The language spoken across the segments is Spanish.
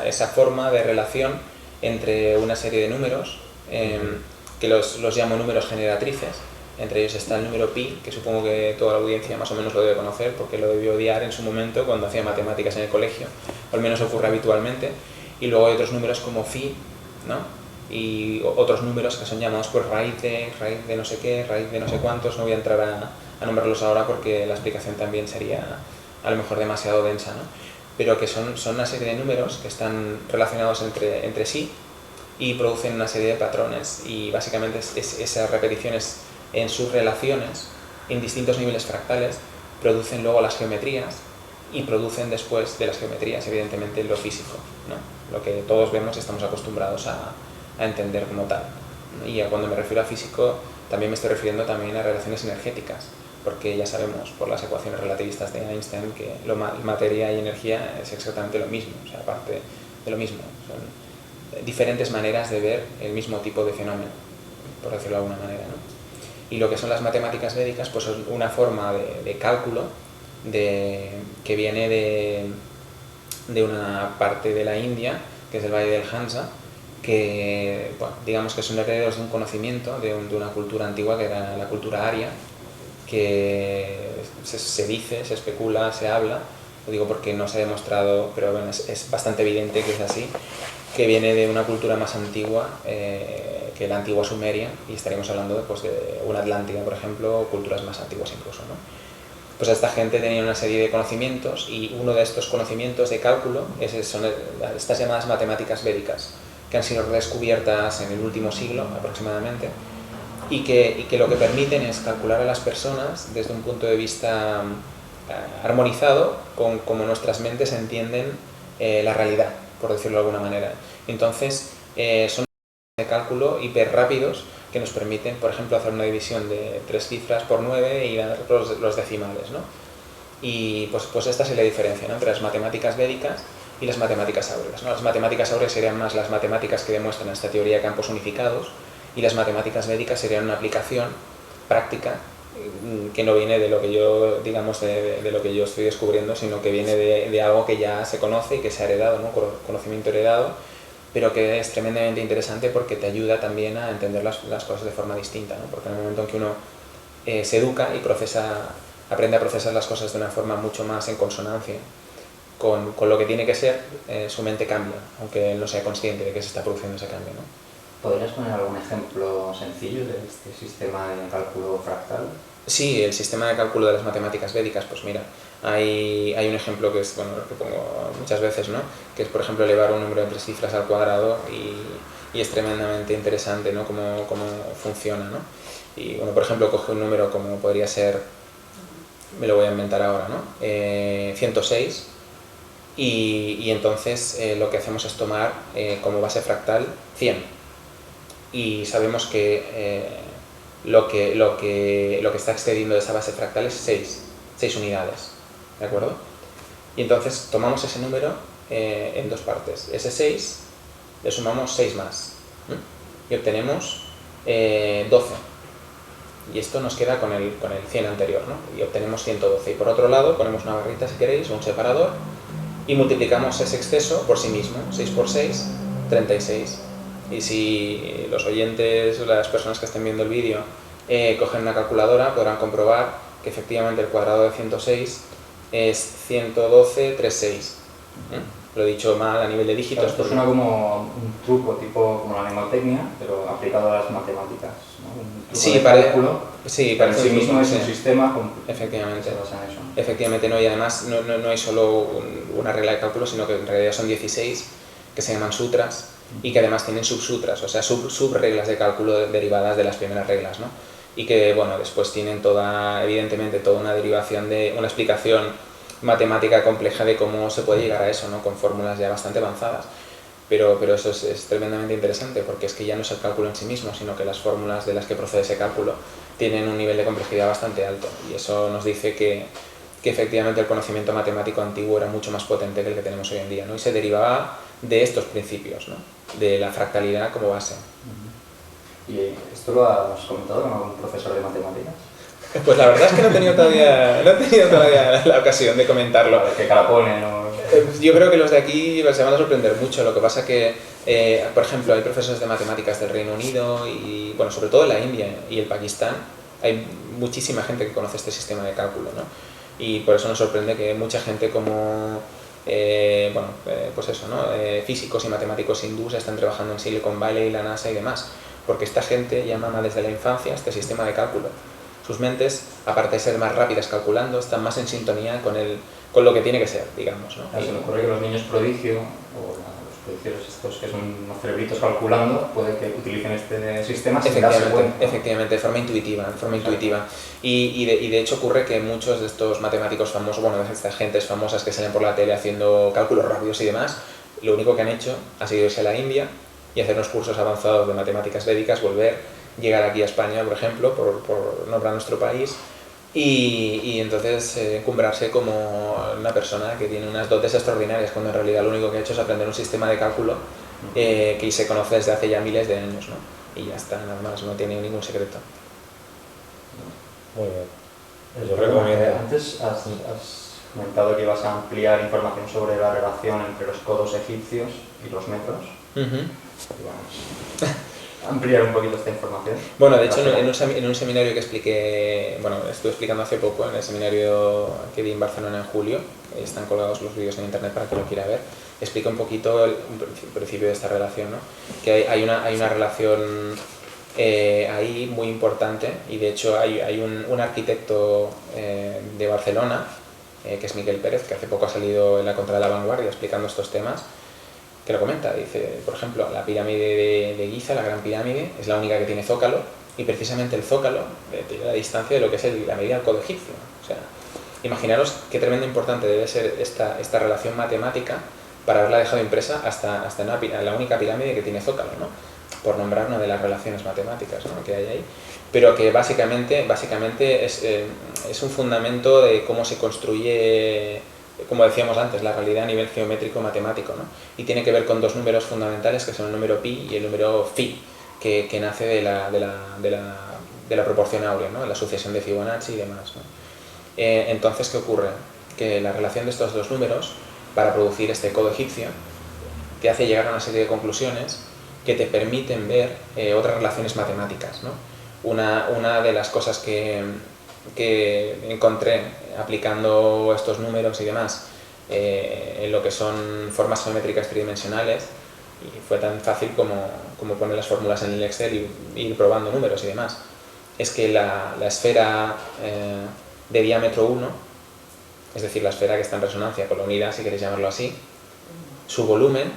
esa forma de relación entre una serie de números, que los llamo números generatrices. Entre ellos está el número pi, que supongo que toda la audiencia más o menos lo debe conocer, porque lo debió odiar en su momento cuando hacía matemáticas en el colegio, o al menos ocurre habitualmente. Y luego hay otros números como phi, ¿no? Y otros números que son llamados pues raíz de no sé qué, raíz de no sé cuántos. No voy a entrar a nombrarlos ahora porque la explicación también sería a lo mejor demasiado densa, ¿no? Pero que son una serie de números que están relacionados entre sí y producen una serie de patrones, y básicamente esas repeticiones en sus relaciones en distintos niveles fractales producen luego las geometrías, y producen después de las geometrías evidentemente lo físico, ¿no? Lo que todos vemos y estamos acostumbrados a entender como tal. Y cuando me refiero a físico también me estoy refiriendo también a relaciones energéticas, porque ya sabemos por las ecuaciones relativistas de Einstein que materia y energía es exactamente lo mismo, o sea, aparte de lo mismo, son diferentes maneras de ver el mismo tipo de fenómeno, por decirlo de alguna manera, ¿no? Y lo que son las matemáticas védicas pues es una forma de cálculo que viene de una parte de la India, que es el Valle del Hansa, que bueno, digamos que son herederos de un conocimiento de una cultura antigua que era la cultura aria, que se dice, se especula, se habla, lo digo porque no se ha demostrado, pero bueno, es bastante evidente que es así, que viene de una cultura más antigua que la antigua Sumeria, y estaríamos hablando pues, de una Atlántida, por ejemplo, o culturas más antiguas incluso, ¿no? Pues esta gente tenía una serie de conocimientos, y uno de estos conocimientos de cálculo son estas llamadas matemáticas védicas, que han sido redescubiertas en el último siglo aproximadamente, y que lo que permiten es calcular a las personas desde un punto de vista armonizado con cómo nuestras mentes entienden la realidad, por decirlo de alguna manera. Entonces, son de cálculo hiper rápidos que nos permiten, por ejemplo, hacer una división de 3 cifras por 9 y dar los decimales, ¿no? Y pues esta es la diferencia, ¿no?, entre las matemáticas védicas y las matemáticas áureas, ¿no? Las matemáticas áureas serían más las matemáticas que demuestran esta teoría de campos unificados, y las matemáticas védicas serían una aplicación práctica que no viene de lo que yo, digamos, de lo que yo estoy descubriendo, sino que viene de algo que ya se conoce y que se ha heredado, ¿no?, conocimiento heredado, pero que es tremendamente interesante porque te ayuda también a entender las cosas de forma distinta, ¿no? Porque en el momento en que uno se educa y aprende a procesar las cosas de una forma mucho más en consonancia con lo que tiene que ser, su mente cambia, aunque él no sea consciente de que se está produciendo ese cambio, ¿no? ¿Podrías poner algún ejemplo sencillo de este sistema de cálculo fractal? Sí, el sistema de cálculo de las matemáticas védicas, pues mira, hay un ejemplo que es, bueno, que pongo muchas veces, ¿no?, que es, por ejemplo, elevar un número de 3 cifras al cuadrado, y es tremendamente interesante, ¿no?, cómo funciona, ¿no? Y bueno, por ejemplo, coge un número como podría ser, me lo voy a inventar ahora, ¿no?, 106, y entonces lo que hacemos es tomar como base fractal 100, y sabemos que lo que está excediendo de esa base fractal es 6 unidades, ¿de acuerdo? Y entonces tomamos ese número en dos partes. Ese 6 le sumamos 6 más, y obtenemos 12. Y esto nos queda con el 100 anterior, ¿no? Y obtenemos 112. Y por otro lado ponemos una barrita, si queréis, o un separador, y multiplicamos ese exceso por sí mismo. 6 por 6, 36. Y si los oyentes o las personas que estén viendo el vídeo cogen una calculadora, podrán comprobar que efectivamente el cuadrado de 106 es 112,36. Lo he dicho mal a nivel de dígitos. Claro, esto suena como un truco, tipo como la mnemotecnia, pero aplicado a las matemáticas, ¿no? Un truco Sí, de cálculo, sí, pero en sí mismo es sí. un sistema Efectivamente. que se basa en eso. Efectivamente, no, y además no hay solo una regla de cálculo, sino que en realidad son 16 que se llaman sutras, y que además tienen subsutras, o sea, subreglas de cálculo derivadas de las primeras reglas, ¿no? Y que, bueno, después tienen evidentemente toda una derivación una explicación matemática compleja de cómo se puede llegar a eso, ¿no?, con fórmulas ya bastante avanzadas. Pero eso es tremendamente interesante, porque es que ya no es el cálculo en sí mismo, sino que las fórmulas de las que procede ese cálculo tienen un nivel de complejidad bastante alto, y eso nos dice que efectivamente el conocimiento matemático antiguo era mucho más potente que el que tenemos hoy en día, ¿no?, y se derivaba de estos principios, ¿no?, de la fractalidad como base. ¿Y esto lo has comentado con algún profesor de matemáticas? Pues la verdad es que no he tenido todavía la ocasión de comentarlo. Que cara pone, ¿no? Yo creo que los de aquí se van a sorprender mucho. Lo que pasa que, por ejemplo, hay profesores de matemáticas del Reino Unido y, bueno, sobre todo en la India y el Pakistán, hay muchísima gente que conoce este sistema de cálculo, ¿no? Y por eso nos sorprende que mucha gente como, pues eso, ¿no? Físicos y matemáticos hindúes están trabajando en Silicon Valley, la NASA y demás, porque esta gente ya mama desde la infancia este sistema de cálculo. Sus mentes, aparte de ser más rápidas calculando, están más en sintonía con lo que tiene que ser, digamos, ¿no? Se me ocurre que los niños prodigio, o los prodigiosos estos que son unos cerebritos calculando, puede que utilicen este sistema sin darse cuenta. Efectivamente, de forma intuitiva. Y de hecho ocurre que muchos de estos matemáticos famosos, bueno, de estas gentes famosas que salen por la tele haciendo cálculos rápidos y demás, lo único que han hecho ha sido irse a la India y hacer unos cursos avanzados de matemáticas védicas, llegar aquí a España, por ejemplo, por nombrar nuestro país, y entonces encumbrarse como una persona que tiene unas dotes extraordinarias, cuando en realidad lo único que ha hecho es aprender un sistema de cálculo que se conoce desde hace ya miles de años, ¿no? Y ya está, nada más, no tiene ningún secreto. Muy bien. Yo recomiendo. Antes has comentado que ibas a ampliar información sobre la relación entre los codos egipcios y los metros. Y vamos a ampliar un poquito esta información. Bueno, de hecho, en un seminario que estuve explicando hace poco, en el seminario que di en Barcelona en julio, están colgados los vídeos en internet para que lo quiera ver, explica un poquito el principio de esta relación, ¿no? Que hay una relación ahí muy importante, y de hecho hay un arquitecto de Barcelona, que es Miquel Pérez, que hace poco ha salido en la Contra de la Vanguardia explicando estos temas, que lo comenta. Dice, por ejemplo, la pirámide de Giza, la Gran Pirámide, es la única que tiene zócalo, y precisamente el zócalo tiene la distancia de lo que es la medida del codo egipcio. O sea, imaginaros qué tremendo importante debe ser esta relación matemática para haberla dejado impresa hasta la única pirámide que tiene zócalo, ¿no? Por nombrar una de las relaciones matemáticas, ¿no?, que hay ahí, pero que básicamente es un fundamento de cómo se construye, como decíamos antes, la realidad a nivel geométrico matemático, ¿no? Y tiene que ver con dos números fundamentales, que son el número pi y el número phi, que nace de la proporción áurea, ¿no?, la sucesión de Fibonacci y demás, ¿no? Entonces, ¿qué ocurre? Que la relación de estos dos números, para producir este codo egipcio, te hace llegar a una serie de conclusiones que te permiten ver otras relaciones matemáticas, ¿no? Una de las cosas que encontré aplicando estos números y demás en lo que son formas geométricas tridimensionales, y fue tan fácil como poner las fórmulas en el Excel y ir probando números y demás, es que la esfera de diámetro 1, es decir, la esfera que está en resonancia con la unidad, si queréis llamarlo así, su volumen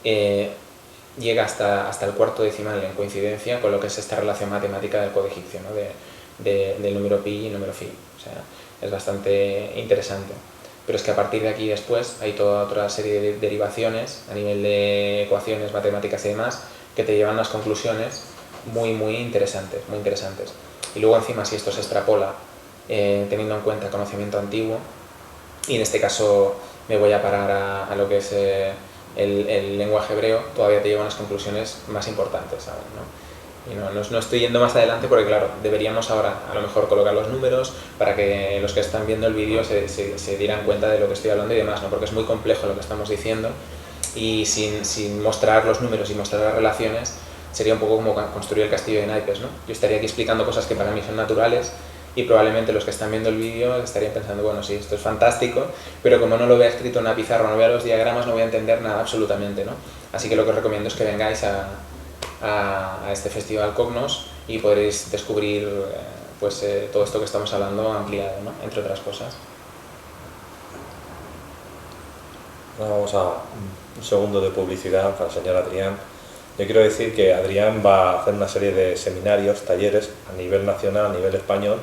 llega hasta el cuarto decimal en coincidencia con lo que es esta relación matemática del codo egipcio, ¿no?, del número pi y el número phi. O sea, es bastante interesante. Pero es que a partir de aquí después hay toda otra serie de derivaciones a nivel de ecuaciones matemáticas y demás que te llevan a unas conclusiones muy interesantes, muy interesantes. Y luego encima, si esto se extrapola teniendo en cuenta conocimiento antiguo, y en este caso me voy a parar a lo que es el lenguaje hebreo, todavía te lleva a unas conclusiones más importantes aún, ¿no? Y no estoy yendo más adelante porque, claro, deberíamos ahora a lo mejor colocar los números para que los que están viendo el vídeo se dieran cuenta de lo que estoy hablando y demás, ¿no? Porque es muy complejo lo que estamos diciendo, y sin mostrar los números y mostrar las relaciones sería un poco como construir el castillo de naipes, ¿no? Yo estaría aquí explicando cosas que para mí son naturales, y probablemente los que están viendo el vídeo estarían pensando, bueno, sí, esto es fantástico, pero como no lo vea escrito en una pizarra, no vea los diagramas, no voy a entender nada absolutamente, ¿no? Así que lo que os recomiendo es que vengáis a este festival Cognos y podréis descubrir todo esto que estamos hablando ampliado, ¿no?, entre otras cosas. Ahora vamos a un segundo de publicidad para el señor Adrián. Yo quiero decir que Adrián va a hacer una serie de seminarios, talleres a nivel nacional, a nivel español,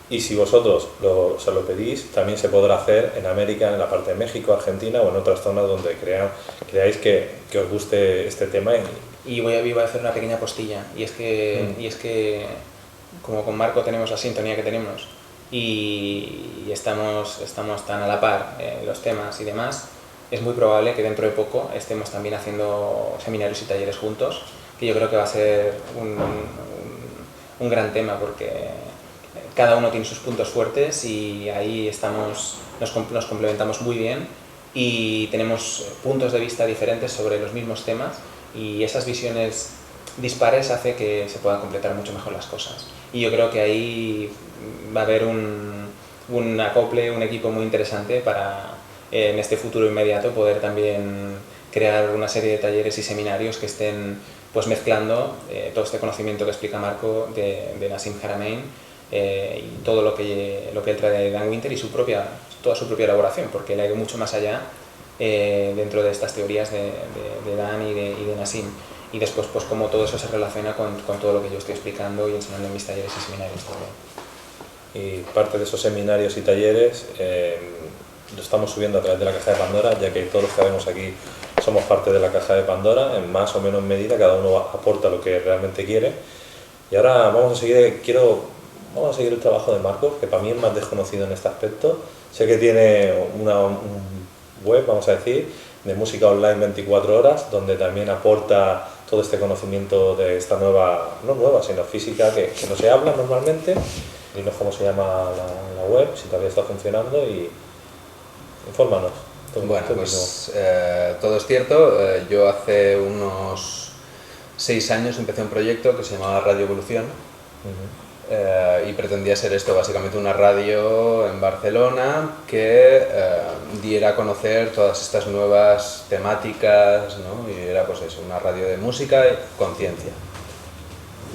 y si vosotros se lo pedís, también se podrá hacer en América, en la parte de México, Argentina o en otras zonas donde creáis que os guste este tema. Y voy a hacer una pequeña postilla, y es que como con Marco tenemos la sintonía que tenemos y estamos tan a la par en los temas y demás, es muy probable que dentro de poco estemos también haciendo seminarios y talleres juntos, que yo creo que va a ser un gran tema, porque cada uno tiene sus puntos fuertes y ahí estamos nos complementamos muy bien y tenemos puntos de vista diferentes sobre los mismos temas, y esas visiones dispares hace que se puedan completar mucho mejor las cosas. Y yo creo que ahí va a haber un acople, un equipo muy interesante para en este futuro inmediato poder también crear una serie de talleres y seminarios que estén pues mezclando todo este conocimiento que explica Marco de Nassim Haramein y todo lo que él trae de Dan Winter y toda su propia elaboración, porque él ha ido mucho más allá dentro de estas teorías de Dan y de Nassim. Y después pues cómo todo eso se relaciona con todo lo que yo estoy explicando y enseñando en mis talleres y seminarios también. Y parte de esos seminarios y talleres lo estamos subiendo a través de la Caja de Pandora, ya que todos los que vemos aquí somos parte de la Caja de Pandora, en más o menos medida, cada uno aporta lo que realmente quiere. Y ahora vamos a seguir el trabajo de Marcos, que para mí es más desconocido en este aspecto. Sé que tiene un web, vamos a decir, de música online 24 horas, donde también aporta todo este conocimiento de esta nueva, no nueva, sino física, que no se habla normalmente. Y no es cómo se llama la web, si todavía está funcionando, y infórmanos. Bueno, pues todo es cierto. Yo hace unos 6 años empecé un proyecto que se llamaba Radio Evolución. Y pretendía ser esto, básicamente una radio en Barcelona que diera a conocer todas estas nuevas temáticas, ¿no? Y era pues eso, una radio de música y conciencia.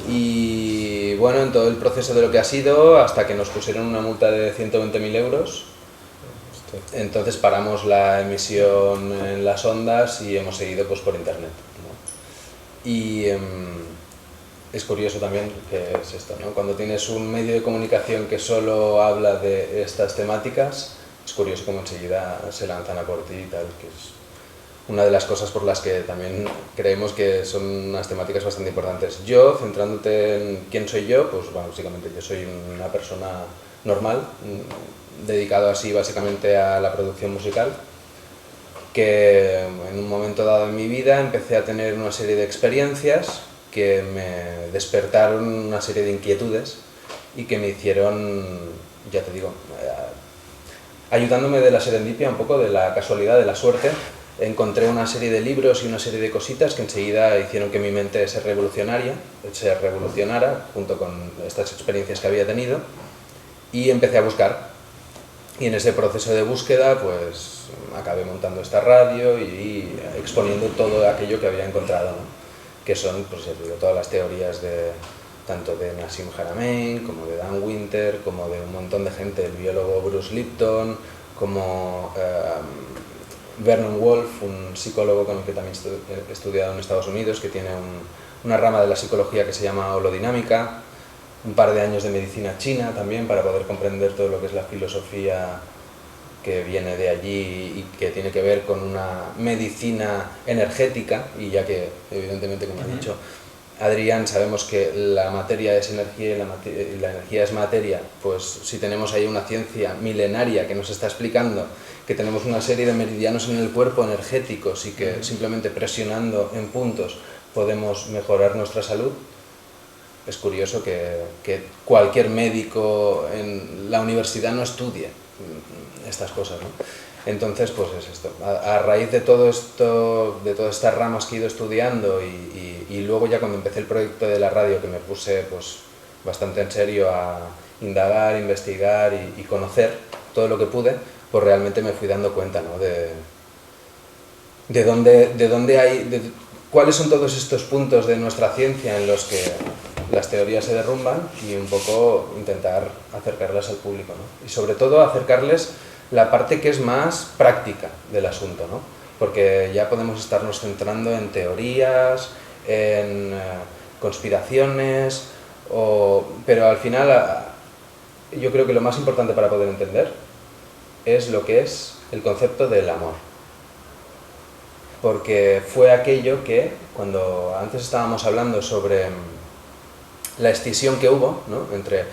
Y bueno, en todo el proceso de lo que ha sido, hasta que nos pusieron una multa de 120.000 euros, entonces paramos la emisión en las ondas y hemos seguido pues por internet, ¿no? Y es curioso también que es esto, ¿no? Cuando tienes un medio de comunicación que solo habla de estas temáticas, es curioso cómo enseguida se lanzan a por ti y tal, que es una de las cosas por las que también creemos que son unas temáticas bastante importantes. Yo, centrándote en quién soy yo, pues bueno, básicamente yo soy una persona normal, dedicado así básicamente a la producción musical, que en un momento dado en mi vida empecé a tener una serie de experiencias que me despertaron una serie de inquietudes y que me hicieron, ya te digo, ayudándome de la serendipia, un poco de la casualidad, de la suerte, encontré una serie de libros y una serie de cositas que enseguida hicieron que mi mente se revolucionara junto con estas experiencias que había tenido, y empecé a buscar. Y en ese proceso de búsqueda pues acabé montando esta radio y exponiendo todo aquello que había encontrado, ¿no? Que son, pues ya te digo, todas las teorías tanto de Nassim Haramein como de Dan Winter, como de un montón de gente, el biólogo Bruce Lipton, como Vernon Wolf, un psicólogo con el que también he estudiado en Estados Unidos, que tiene una rama de la psicología que se llama holodinámica, un par de años de medicina china también para poder comprender todo lo que es la filosofía que viene de allí y que tiene que ver con una medicina energética, y ya que evidentemente, como ha dicho Adrián, sabemos que la materia es energía y la energía es materia, pues si tenemos ahí una ciencia milenaria que nos está explicando que tenemos una serie de meridianos en el cuerpo energéticos y que simplemente presionando en puntos podemos mejorar nuestra salud, es curioso que cualquier médico en la universidad no estudie estas cosas, ¿no? Entonces, pues es esto. A raíz de todo esto, de todas estas ramas que he ido estudiando y luego ya cuando empecé el proyecto de la radio, que me puse pues bastante en serio a indagar, investigar y conocer todo lo que pude, pues realmente me fui dando cuenta, ¿no? de dónde hay, cuáles son todos estos puntos de nuestra ciencia en los que las teorías se derrumban, y un poco intentar acercarlas al público, ¿no? Y sobre todo acercarles la parte que es más práctica del asunto, ¿no? Porque ya podemos estarnos centrando en teorías, en conspiraciones, pero al final yo creo que lo más importante para poder entender es lo que es el concepto del amor. Porque fue aquello que, cuando antes estábamos hablando sobre la escisión que hubo, ¿no? Entre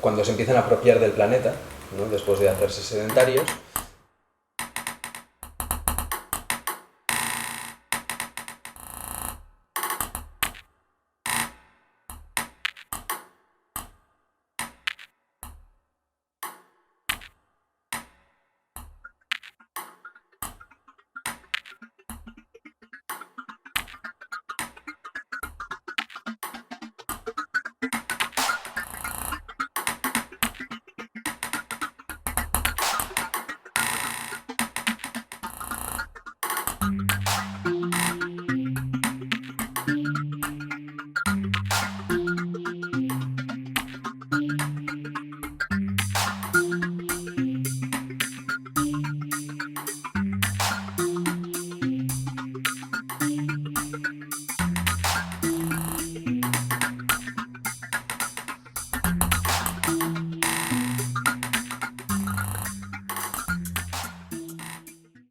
cuando se empiezan a apropiar del planeta, ¿no? Después de hacerse sedentarios,